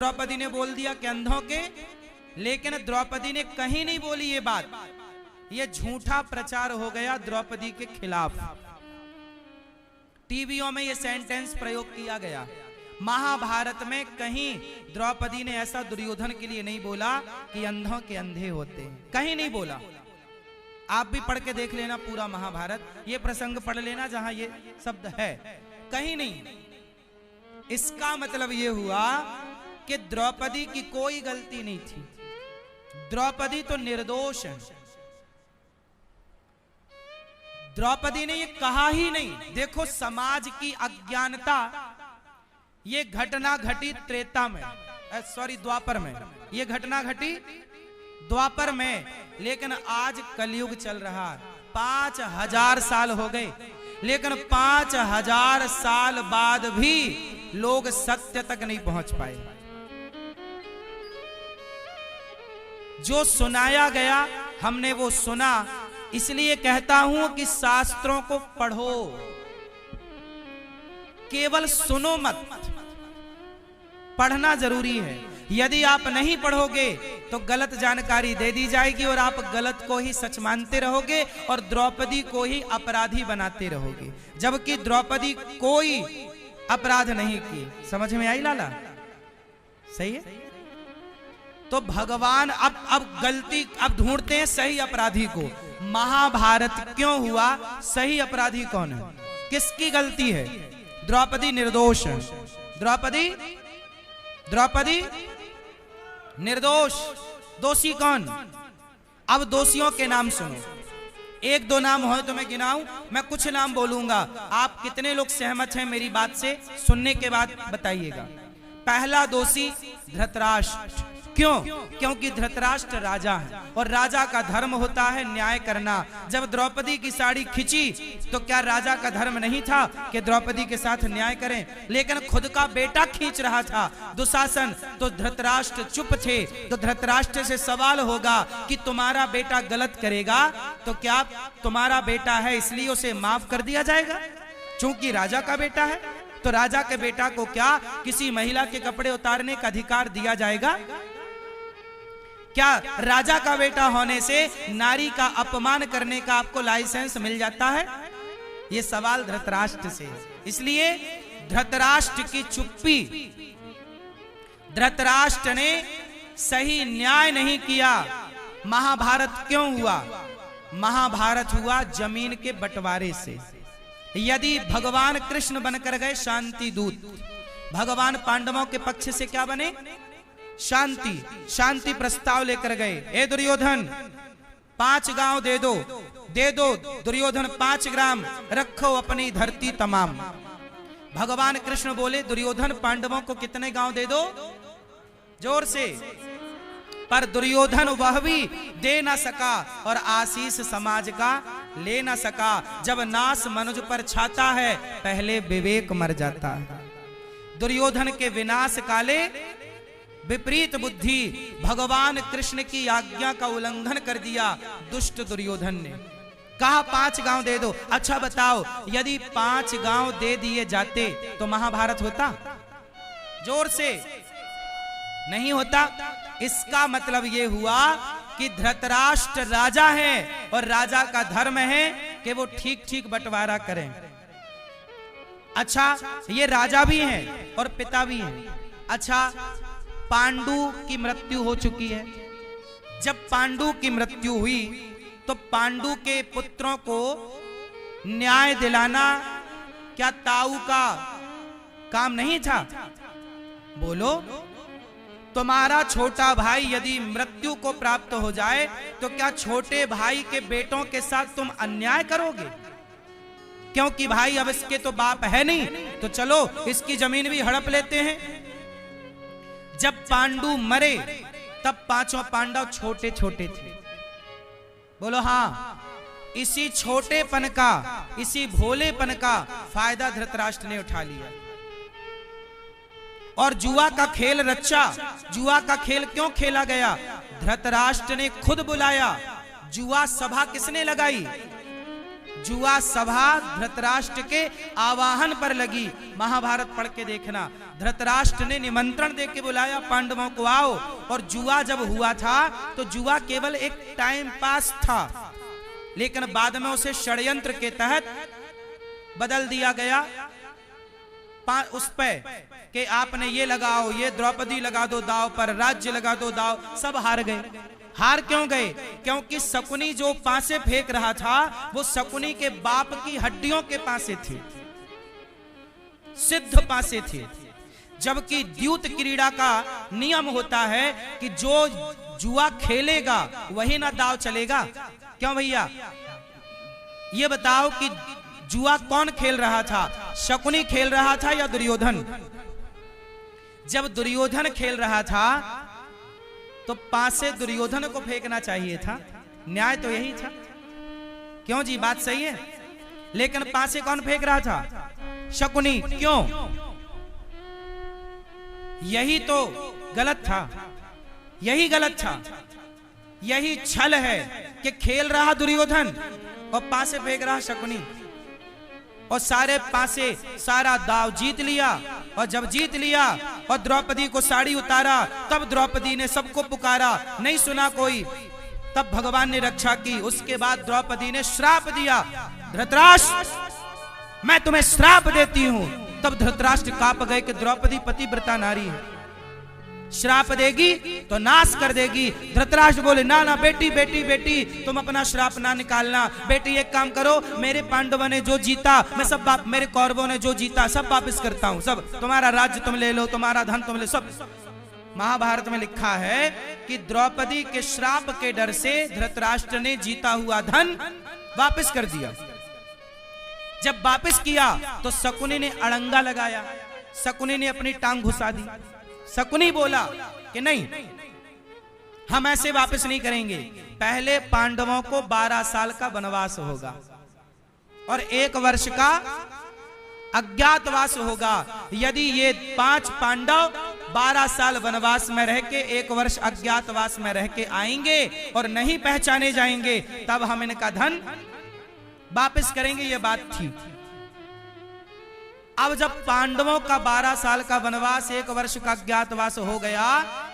द्रौपदी ने बोल दिया कि अंधों के, लेकिन द्रौपदी ने कहीं नहीं बोली ये बात। ये झूठा प्रचार हो गया द्रौपदी के खिलाफ। टीवियों में ये सेंटेंस प्रयोग किया गया। महाभारत में कहीं द्रौपदी ने ऐसा दुर्योधन के लिए नहीं बोला कि अंधों के अंधे होते हैं, कहीं नहीं बोला। आप भी पढ़ के देख लेना पूरा महाभारत, ये प्रसंग पढ़ लेना जहां ये शब्द है, कहीं नहीं। इसका मतलब ये हुआ कि द्रौपदी की कोई गलती नहीं थी, द्रौपदी तो निर्दोष है। द्रौपदी ने ये कहा ही नहीं। देखो समाज की अज्ञानता, ये घटना घटी त्रेता में, सॉरी द्वापर में, ये घटना घटी द्वापर में, लेकिन आज कलयुग चल रहा है। 5000 साल हो गए, लेकिन 5000 साल बाद भी लोग सत्य तक नहीं पहुंच पाए। जो सुनाया गया हमने वो सुना, इसलिए कहता हूं कि शास्त्रों को पढ़ो, केवल सुनो मत, पढ़ना जरूरी है। यदि आप नहीं पढ़ोगे तो गलत जानकारी दे दी जाएगी और आप गलत को ही सच मानते रहोगे और द्रौपदी को ही अपराधी बनाते रहोगे, जबकि द्रौपदी कोई अपराध नहीं की। समझ में आई लाला? सही है। तो भगवान अब गलती, अब ढूंढते हैं सही अपराधी को। महाभारत क्यों हुआ? सही अपराधी कौन है? किसकी गलती है? द्रौपदी निर्दोष है। द्रौपदी निर्दोष। दोषी कौन? अब दोषियों के नाम सुनो। एक दो नाम हो तो मैं गिनाऊं, मैं कुछ नाम बोलूंगा, आप कितने लोग सहमत हैं मेरी बात से, सुनने के बाद बताइएगा। पहला दोषी धृतराष्ट्र। क्यों? क्योंकि धृतराष्ट्र राजा है और राजा का धर्म होता है न्याय करना। जब द्रौपदी की साड़ी खिंची तो क्या राजा का धर्म नहीं था कि द्रौपदी के साथ न्याय करें? लेकिन खुद का बेटा खींच रहा था दुशासन, तो धृतराष्ट्र चुप थे। तो धृतराष्ट्र से सवाल होगा कि तुम्हारा बेटा गलत करेगा तो क्या तुम्हारा बेटा है इसलिए उसे माफ कर दिया जाएगा चूंकि राजा का बेटा है? तो राजा के बेटा को क्या किसी महिला के कपड़े उतारने का अधिकार दिया जाएगा? क्या राजा का बेटा होने से नारी का अपमान करने का आपको लाइसेंस मिल जाता है? ये सवाल धृतराष्ट्र से। इसलिए धृतराष्ट्र की चुप्पी, धृतराष्ट्र ने सही न्याय नहीं किया। महाभारत क्यों हुआ? महाभारत हुआ जमीन के बंटवारे से। यदि भगवान कृष्ण बनकर गए शांति दूत, भगवान पांडवों के पक्ष से क्या बने? शांति प्रस्ताव लेकर गए। ए दुर्योधन 5 गांव दे दो दुर्योधन 5 ग्राम रखो अपनी धरती तमाम। भगवान कृष्ण बोले दुर्योधन पांडवों को कितने गांव दे दो? जोर से। पर दुर्योधन वह भी दे ना सका और आशीष समाज का ले ना सका। जब नाश मनुज पर छाता है पहले विवेक मर जाता है। दुर्योधन के विनाश काले विपरीत बुद्धि, भगवान कृष्ण की आज्ञा का उल्लंघन कर दिया दुष्ट दुर्योधन ने। कहा 5 गांव दे दो। अच्छा बताओ, यदि 5 गांव दे दिए जाते तो महाभारत होता? जोर से। नहीं होता। इसका मतलब यह हुआ कि धृतराष्ट्र राजा है और राजा का धर्म है कि वो ठीक ठीक बंटवारा करें। अच्छा, ये राजा भी हैं और पिता भी हैं। अच्छा, पांडु की मृत्यु हो चुकी है। जब पांडु की मृत्यु हुई तो पांडु के पुत्रों को न्याय दिलाना क्या ताऊ का काम नहीं था? बोलो। तुम्हारा छोटा भाई यदि मृत्यु को प्राप्त हो जाए तो क्या छोटे भाई के बेटों के साथ तुम अन्याय करोगे? क्योंकि भाई अब इसके तो बाप है नहीं, तो चलो इसकी जमीन भी हड़प लेते हैं। जब पांडु मरे तब 5 पांडव छोटे छोटे थे। बोलो हाँ। इसी छोटेपन का, इसी भोलेपन का फायदा धृतराष्ट्र ने उठा लिया और जुआ का खेल रचा। जुआ का खेल क्यों खेला गया? धृतराष्ट्र ने खुद बुलाया। जुआ सभा किसने लगाई? जुआ सभा धृतराष्ट्र के आवाहन पर लगी। महाभारत पढ़ के देखना, धृतराष्ट्र ने निमंत्रण दे के बुलाया पांडवों को, आओ। और जुआ जब हुआ था तो जुआ केवल एक टाइम पास था, लेकिन बाद में उसे षड्यंत्र के तहत बदल दिया गया उस पे कि आपने ये लगाओ, ये द्रौपदी लगा दो दाव पर, राज्य लगा दो दाव। सब हार गए। हार क्यों गए? क्योंकि शकुनी जो पासे फेंक रहा था वो शकुनी के बाप की हड्डियों के पासे थे, सिद्ध पासे थे। जबकि द्यूत क्रीड़ा का नियम होता है कि जो जुआ खेलेगा वही ना दाव चलेगा। क्यों भैया? ये बताओ कि जुआ कौन खेल रहा था, शकुनी खेल रहा था या दुर्योधन? जब दुर्योधन खेल रहा था तो पासे दुर्योधन को फेंकना चाहिए था, न्याय तो यही था। क्यों जी, बात सही है? लेकिन पासे कौन फेंक रहा था? शकुनी। क्यों? यही तो गलत था, यही गलत था, यही छल है कि खेल रहा दुर्योधन और पासे फेंक रहा शकुनी, और सारे पासे सारा दाव जीत लिया। और जब जीत लिया और द्रौपदी को साड़ी उतारा, तब द्रौपदी ने सबको पुकारा, नहीं सुना कोई, तब भगवान ने रक्षा की। उसके बाद द्रौपदी ने श्राप दिया, धृतराष्ट्र मैं तुम्हें श्राप देती हूं। तब धृतराष्ट्र कांप गए कि द्रौपदी पतिव्रता नारी है, श्राप देगी तो नाश कर देगी। धृतराष्ट्र बोले, ना ना बेटी बेटी बेटी, तुम अपना श्राप ना निकालना। बेटी एक काम करो, मेरे पांडवों ने जो जीता मैं सब मेरे कौरवों ने जो जीता सब वापस करता हूं, सब तुम्हारा राज्य तुम ले लो, तुम्हारा धन तुम ले, सब। महाभारत में लिखा है कि द्रौपदी के श्राप के डर से धृतराष्ट्र ने जीता हुआ धन वापस कर दिया। जब वापस किया तो शकुनी ने अड़ंगा लगाया, शकुनी ने अपनी टांग घुसा दी। शकुनी बोला कि नहीं, हम ऐसे वापस नहीं करेंगे, पहले पांडवों को 12 साल का वनवास होगा और 1 वर्ष का अज्ञातवास होगा। यदि ये 5 पांडव 12 साल वनवास में रह के 1 वर्ष अज्ञातवास में रह के आएंगे और नहीं पहचाने जाएंगे, तब हम इनका धन वापस करेंगे। ये बात थी। अब जब पांडवों का 12 साल का वनवास 1 वर्ष का अज्ञातवास हो गया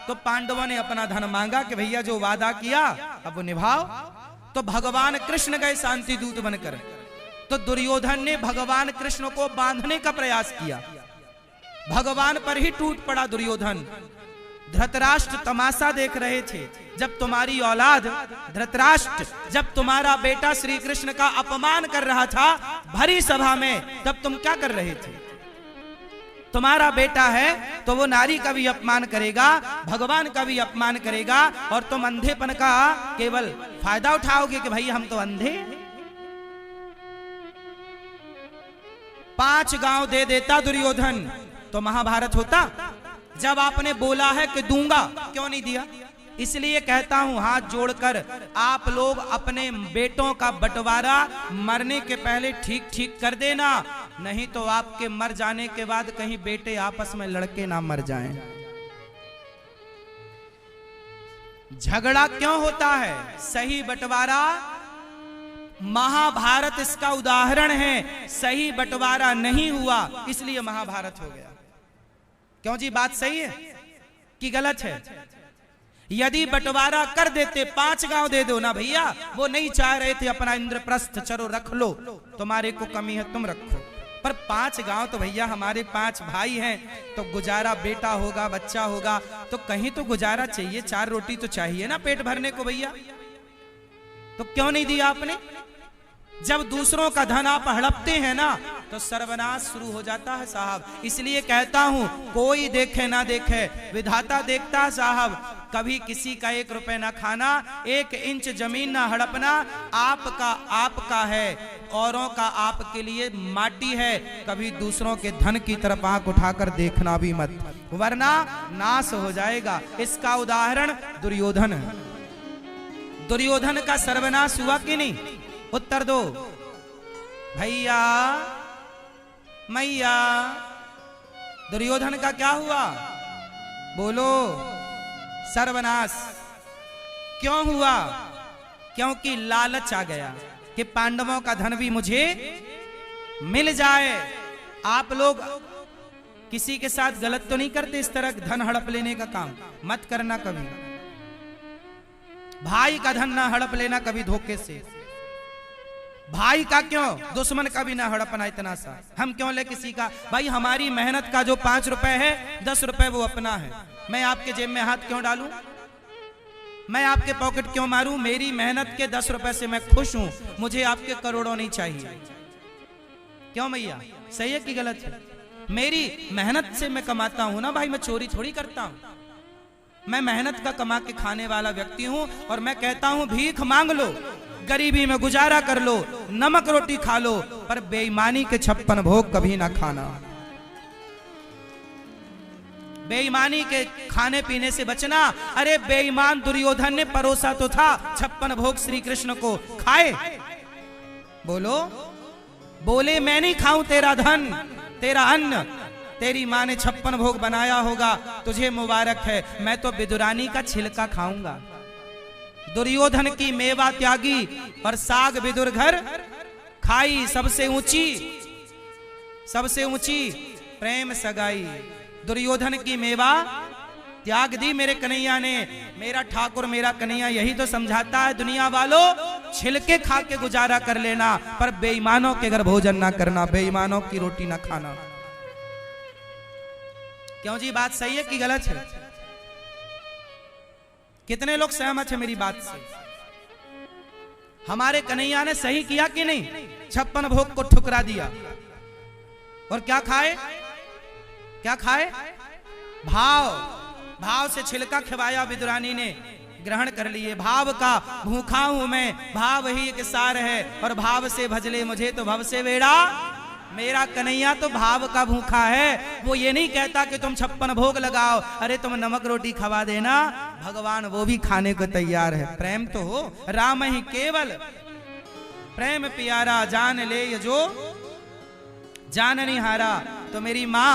तो पांडवों ने अपना धन मांगा कि भैया जो वादा किया अब वो निभाओ। तो भगवान कृष्ण गए शांति दूत बनकर। तो दुर्योधन ने भगवान कृष्ण को बांधने का प्रयास किया, भगवान पर ही टूट पड़ा दुर्योधन। धृतराष्ट्र तमाशा देख रहे थे। जब तुम्हारी औलाद धृतराष्ट्र, जब तुम्हारा बेटा श्री कृष्ण का अपमान कर रहा था भरी सभा में, तब तुम क्या कर रहे थे? तुम्हारा बेटा है तो वो नारी का भी अपमान करेगा, भगवान का भी अपमान करेगा, और तुम अंधेपन का केवल फायदा उठाओगे कि भाई हम तो अंधे। 5 गांव दे देता दुर्योधन तो महाभारत होता। जब आपने बोला है कि दूंगा, क्यों नहीं दिया? इसलिए कहता हूं हाथ जोड़कर, आप लोग अपने बेटों का बंटवारा मरने के पहले ठीक ठीक कर देना, नहीं तो आपके मर जाने के बाद कहीं बेटे आपस में लड़के ना मर जाएं। झगड़ा क्यों होता है? सही बंटवारा, महाभारत इसका उदाहरण है। सही बंटवारा नहीं हुआ इसलिए महाभारत हो गया। क्यों जी, बात सही है कि गलत है? यदि बंटवारा कर देते, 5 गांव दे दो ना भैया, वो नहीं चाह रहे थे अपना इंद्रप्रस्थ, चलो रख लो, तुम्हारे को कमी है तुम रखो, पर 5 गांव तो भैया हमारे 5 भाई हैं, तो गुजारा, बेटा होगा बच्चा होगा तो कहीं तो गुजारा चाहिए, 4 रोटी तो चाहिए ना पेट भरने को भैया। तो क्यों नहीं दिया आपने? जब दूसरों का धन आप हड़पते हैं ना तो सर्वनाश शुरू हो जाता है साहब। इसलिए कहता हूं कोई देखे ना देखे, विधाता देखता है साहब। कभी किसी का 1 रुपए ना खाना, 1 इंच जमीन ना हड़पना। आपका आपका है, औरों का आपके लिए माटी है। कभी दूसरों के धन की तरफ आंख उठाकर देखना भी मत, वरना नाश हो जाएगा। इसका उदाहरण दुर्योधन है। दुर्योधन का सर्वनाश हुआ कि नहीं? उत्तर दो भैया मैया। दुर्योधन का क्या हुआ? बोलो। सर्वनाश। क्यों हुआ? क्योंकि लालच आ गया। कि पांडवों का धन भी मुझे मिल जाए। आप लोग किसी के साथ गलत तो नहीं करते, इस तरह धन हड़प लेने का काम मत करना कभी। भाई का धन ना हड़प लेना कभी धोखे से। भाई का क्यों, दुश्मन का भी ना हड़पना इतना सा। हम क्यों ले किसी का? भाई हमारी मेहनत का जो 5 रुपए है 10 रुपए वो अपना है। मैं आपके जेब में हाथ क्यों डालूं? मैं आपके पॉकेट क्यों मारूं? मेरी मेहनत के 10 रुपए से मैं खुश हूं, मुझे आपके करोड़ों नहीं चाहिए। क्यों भैया, सही है कि गलत है? मेरी मेहनत से मैं कमाता हूं ना भाई, मैं चोरी थोड़ी करता हूं। मैं मेहनत का कमा के खाने वाला व्यक्ति हूं और मैं कहता हूं भीख मांग लो, गरीबी में गुजारा कर लो, नमक रोटी खा लो, पर बेईमानी के 56 भोग कभी ना खाना। बेईमानी के खाने पीने से बचना। अरे बेईमान दुर्योधन ने परोसा तो था 56 भोग श्री कृष्ण को, खाए? बोलो, बोले मैं नहीं खाऊं तेरा धन, तेरा अन्न। तेरी माँ ने 56 भोग बनाया होगा, तुझे मुबारक है, मैं तो विदुरानी का छिलका खाऊंगा। दुर्योधन की मेवा त्यागी और साग विदुर घर खाई। सबसे ऊंची प्रेम सगाई। दुर्योधन की मेवा त्याग दी मेरे कन्हैया ने। मेरा ठाकुर मेरा कन्हैया यही तो समझाता है, दुनिया वालों छिलके खा के गुजारा कर लेना, पर बेईमानों के घर भोजन ना करना, बेईमानों की रोटी ना खाना। क्यों जी, बात सही है कि गलत है? कितने लोग सहमत है मेरी बात से? हमारे कन्हैया ने सही किया कि नहीं? 56 भोग को ठुकरा दिया और क्या खाए? क्या खाए? भाव से छिलका खिलाया विदुरानी ने, ग्रहण कर लिए। भाव का भूखा हूं मैं, भाव ही एक सार है, और भाव से भजले मुझे तो भव से बेड़ा। मेरा कन्हैया तो भाव का भूखा है। वो ये नहीं कहता कि तुम 56 भोग लगाओ, अरे तुम नमक रोटी खवा देना, भगवान वो भी खाने को तैयार है। प्रेम तो हो, राम ही केवल प्रेम प्यारा, जान ले ये जो जान नहीं हारा। तो मेरी माँ,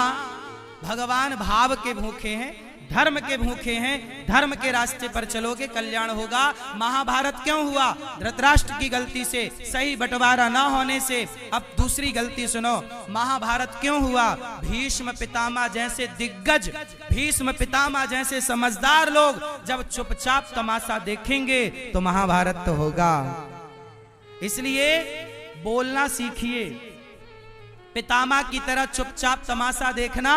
भगवान भाव के भूखे हैं, धर्म के भूखे हैं। धर्म के रास्ते पर चलोगे कल्याण होगा। महाभारत क्यों हुआ? धृतराष्ट्र की गलती से, सही बंटवारा ना होने से। अब दूसरी गलती सुनो, महाभारत क्यों हुआ? भीष्म पितामह जैसे दिग्गज, भीष्म पितामह जैसे समझदार लोग जब चुपचाप तमाशा देखेंगे तो महाभारत तो होगा। इसलिए बोलना सीखिए, पितामह की तरह चुपचाप तमाशा देखना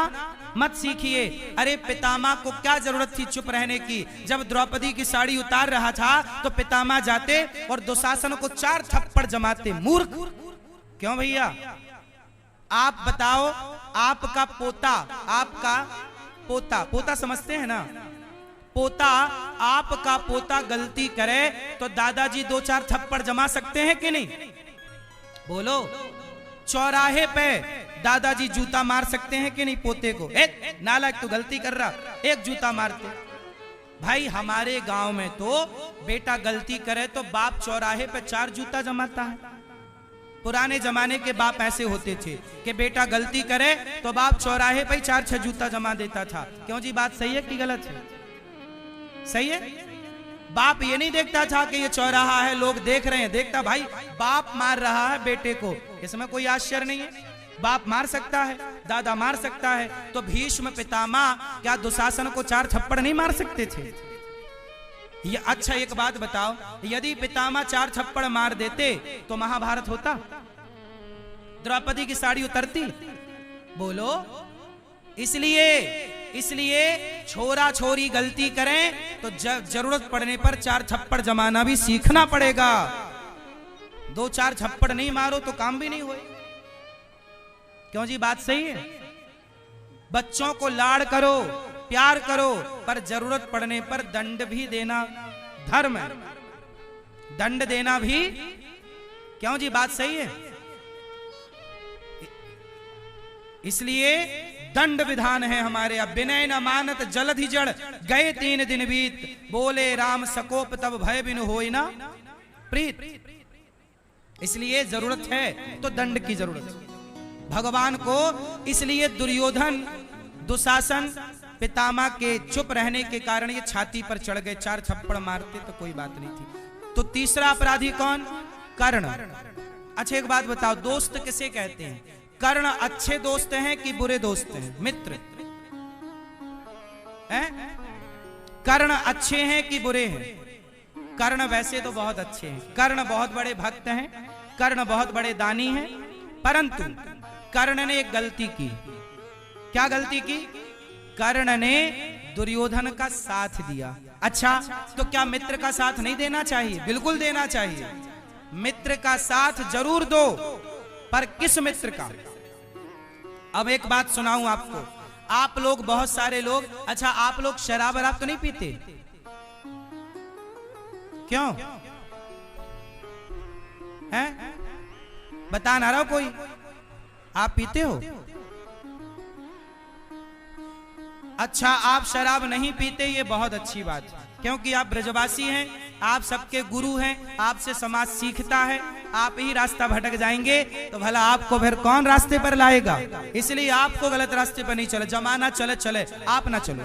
मत सीखिए। अरे पितामह को क्या जरूरत थी चुप रहने की? जब द्रौपदी की साड़ी उतार रहा था तो पितामह जाते और दुशासन को 4 थप्पड़ जमाते। मूर्ख! क्यों भैया? आप बताओ, आपका पोता समझते हैं ना? पोता, आपका पोता गलती करे तो दादाजी 2-4 थप्पड़ जमा सकते हैं कि नहीं? बोलो। चौराहे पे दादाजी जूता मार सकते हैं कि नहीं पोते को? नालायक तू गलती कर रहा, एक जूता मारते। भाई हमारे गांव में तो बेटा गलती करे तो बाप चौराहे पे 4 जूता जमाता है। पुराने जमाने के बाप ऐसे होते थे कि बेटा गलती करे तो बाप चौराहे पे 4-6 जूता जमा देता था। क्यों जी, बात सही है कि गलत है? सही है। बाप ये नहीं देखता था कि ये चौराहा है, लोग देख रहे हैं, देखता भाई बाप मार रहा है बेटे को, इसमें कोई आश्चर्य नहीं है। बाप मार सकता है, दादा मार सकता है, तो भीष्म पितामह क्या दुशासन को 4 थप्पड़ नहीं मार सकते थे? ये अच्छा एक बात बताओ, यदि पितामह 4 थप्पड़ मार देते तो महाभारत होता? द्रौपदी की साड़ी उतरती? बोलो। इसलिए छोरा छोरी गलती करें तो जरूरत पड़ने पर 4 थप्पड़ जमाना भी सीखना पड़ेगा। 2-4 थप्पड़ नहीं मारो तो काम भी नहीं होए। क्यों जी, बात सही है? बच्चों को लाड़ करो, प्यार करो, पर जरूरत पड़ने पर दंड भी देना धर्म है। दंड देना भी, क्यों जी, बात सही है? इसलिए दंड विधान है हमारे। अब विनय न मानत जलधि जड़, गए 3 दिन बीत, बोले राम सकोप तब भय बिनु होई ना प्रीत। इसलिए जरूरत है तो दंड की जरूरत है भगवान को। इसलिए दुर्योधन, दुशासन, पितामह के चुप रहने के कारण ये छाती पर चढ़ गए, 4 थप्पड़ मारते तो कोई बात नहीं थी। तो तीसरा अपराधी कौन? कर्ण। अच्छा एक बात बताओ, दोस्त किसे कहते हैं? कर्ण अच्छे दोस्त हैं कि बुरे दोस्त हैं? मित्र हैं? कर्ण अच्छे हैं कि बुरे हैं? कर्ण वैसे तो बहुत अच्छे हैं, कर्ण बहुत बड़े भक्त हैं, कर्ण बहुत बड़े दानी हैं, परंतु कर्ण ने एक गलती की। क्या गलती की? कर्ण ने दुर्योधन का साथ दिया। अच्छा तो क्या मित्र का साथ नहीं देना चाहिए? बिल्कुल देना चाहिए, मित्र का साथ जरूर दो, पर किस मित्र का? अब एक बात सुनाऊं आपको, आप लोग बहुत सारे लोग, अच्छा आप लोग शराब वराब तो नहीं पीते? क्यों हैं? बता ना रहा कोई, आप पीते हो? अच्छा आप शराब नहीं पीते, ये बहुत अच्छी बात है, क्योंकि आप ब्रजवासी हैं, आप सबके गुरु हैं, आपसे समाज सीखता है। आप ही रास्ता भटक जाएंगे तो भला आपको फिर कौन रास्ते पर लाएगा? इसलिए आपको गलत रास्ते पर नहीं चले, जमाना चले चले, आप ना चलो,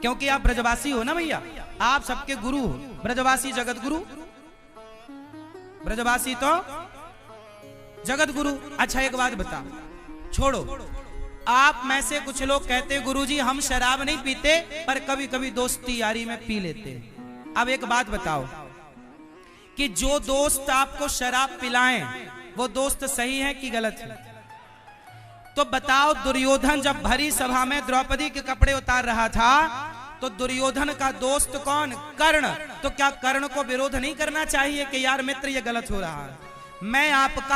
क्योंकि आप ब्रजवासी हो ना भैया, आप सबके गुरु हो, ब्रजवासी जगत गुरु, ब्रजवासी तो जगत गुरु। अच्छा एक बात बता, छोड़ो, आप में से कुछ लोग कहते गुरुजी हम शराब नहीं पीते, पर कभी कभी दोस्ती यारी में पी लेते। अब एक बात बताओ कि जो दोस्त आपको शराब पिलाएं वो दोस्त सही है कि गलत है? तो बताओ, दुर्योधन जब भरी सभा में द्रौपदी के कपड़े उतार रहा था तो दुर्योधन का दोस्त कौन? कर्ण। तो क्या कर्ण को विरोध नहीं करना चाहिए कि यार मित्र ये गलत हो रहा है? मैं आपका